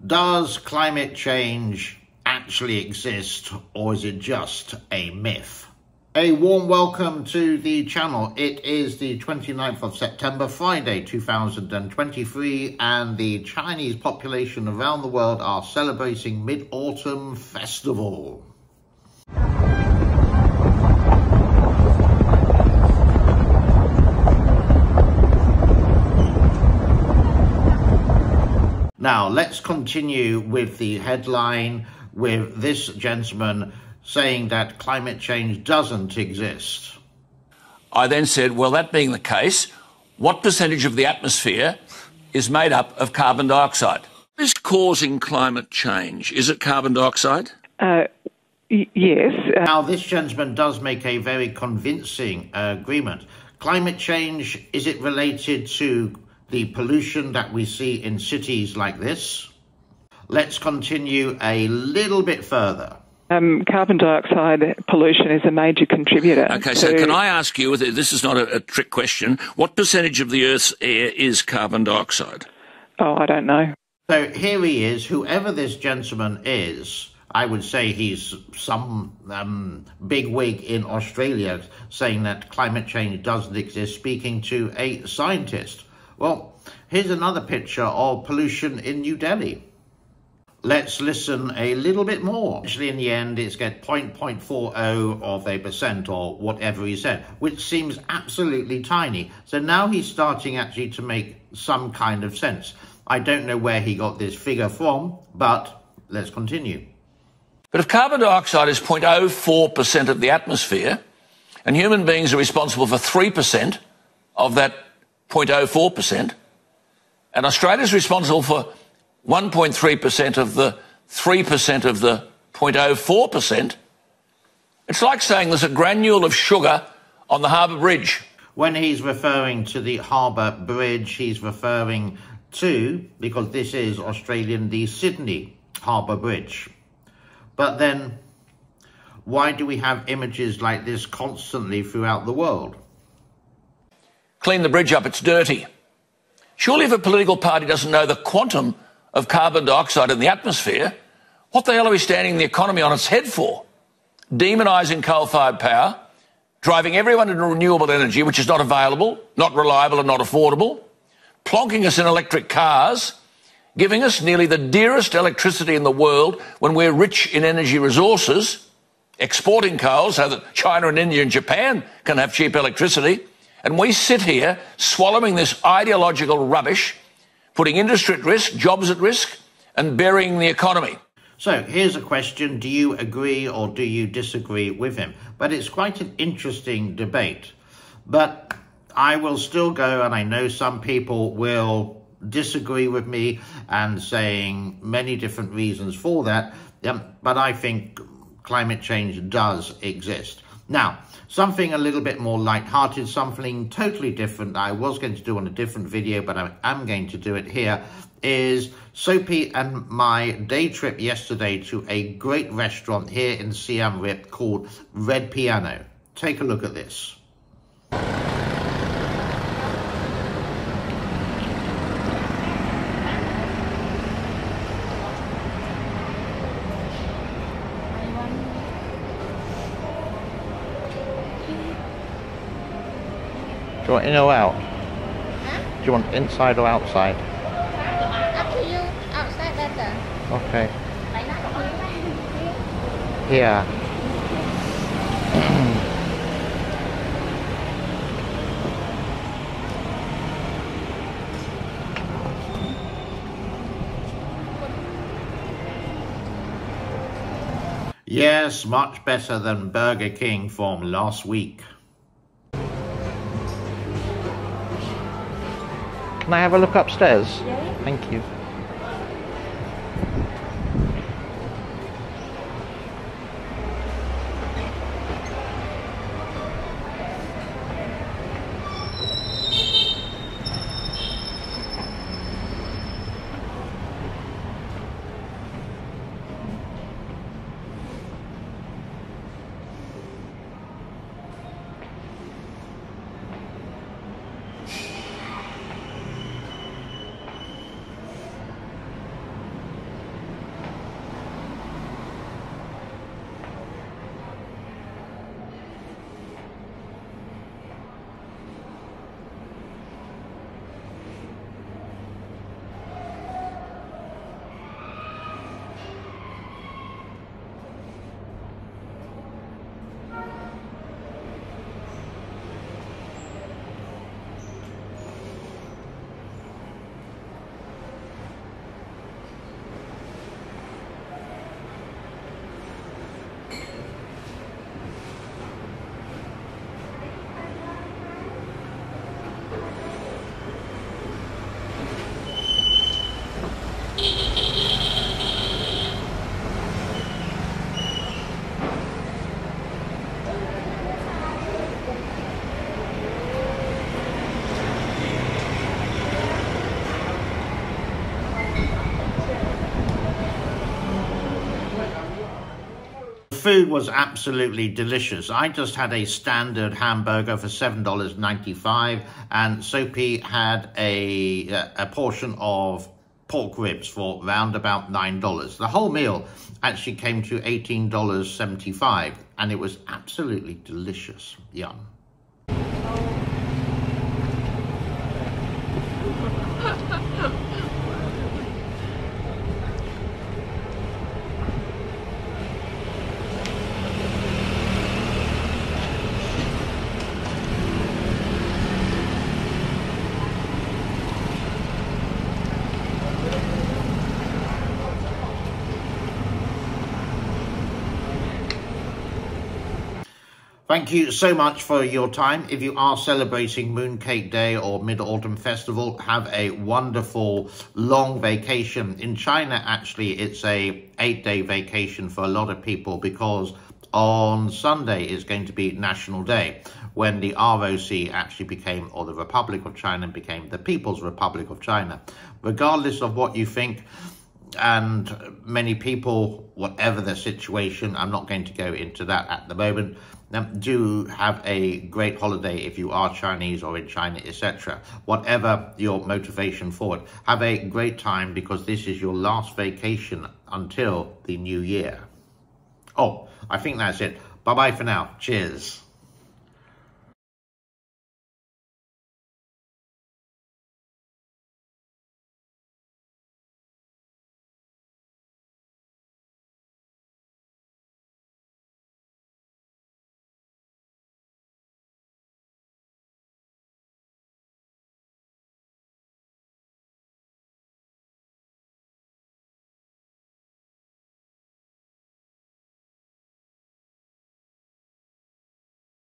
Does climate change actually exist, or is it just a myth? A warm welcome to the channel. It is the 29th of September, Friday 2023, and the Chinese population around the world are celebrating Mid-Autumn Festival. Now, let's continue with the headline with this gentleman saying that climate change doesn't exist. I then said, well, that being the case, what percentage of the atmosphere is made up of carbon dioxide? What is causing climate change? Is it carbon dioxide? Yes. Now, this gentleman does make a very convincing agreement. Climate change, is it related to the pollution that we see in cities like this? Let's continue a little bit further. Carbon dioxide pollution is a major contributor. Okay, so can I ask you, this is not a trick question, what percentage of the Earth's air is carbon dioxide? Oh, I don't know. So here he is, whoever this gentleman is, I would say he's some big wig in Australia saying that climate change doesn't exist, speaking to a scientist. Well, here's another picture of pollution in New Delhi. Let's listen a little bit more. Actually, in the end, it's get 0.40% or whatever he said, which seems absolutely tiny. So now he's starting actually to make some kind of sense. I don't know where he got this figure from, but let's continue. But if carbon dioxide is 0.04% of the atmosphere, and human beings are responsible for 3% of that 0.04%, and Australia's responsible for 1.3% of the 3% of the 0.04%, it's like saying there's a granule of sugar on the Harbour Bridge. When he's referring to the Harbour Bridge, he's referring to, because this is Australian, the Sydney Harbour Bridge. But then, why do we have images like this constantly throughout the world? Clean the bridge up, it's dirty. Surely if a political party doesn't know the quantum of carbon dioxide in the atmosphere, what the hell are we standing the economy on its head for? Demonising coal-fired power, driving everyone into renewable energy, which is not available, not reliable and not affordable, plonking us in electric cars, giving us nearly the dearest electricity in the world when we're rich in energy resources, exporting coal so that China and India and Japan can have cheap electricity, and we sit here swallowing this ideological rubbish, putting industry at risk, jobs at risk, and burying the economy. So here's a question. Do you agree or do you disagree with him? But it's quite an interesting debate. But I will still go, and I know some people will disagree with me and saying many different reasons for that. But I think climate change does exist. Now, something a little bit more light-hearted, something totally different I was going to do on a different video, but I am going to do it here, is Sophie and my day trip yesterday to a great restaurant here in Siem Reap called Red Piano. Take a look at this. Do you want in or out? Huh? Do you want inside or outside? Up to you. Outside better. Okay. Like that. Here. Yes, much better than Burger King from last week. Can I have a look upstairs? Yeah. Thank you. food was absolutely delicious. I just had a standard hamburger for $7.95, and Sophie had a portion of pork ribs for round about $9. The whole meal actually came to $18.75, and it was absolutely delicious. Yum. Thank you so much for your time. If you are celebrating Mooncake Day or Mid-Autumn Festival, have a wonderful long vacation. In China, actually, it's a 8-day vacation for a lot of people because on Sunday is going to be National Day, when the ROC actually became, or the Republic of China became the People's Republic of China. Regardless of what you think, and many people, whatever their situation, I'm not going to go into that at the moment, do have a great holiday if you are Chinese or in China, etc. Whatever your motivation for it, have a great time, because this is your last vacation until the new year. Oh, I think that's it. Bye-bye for now. Cheers.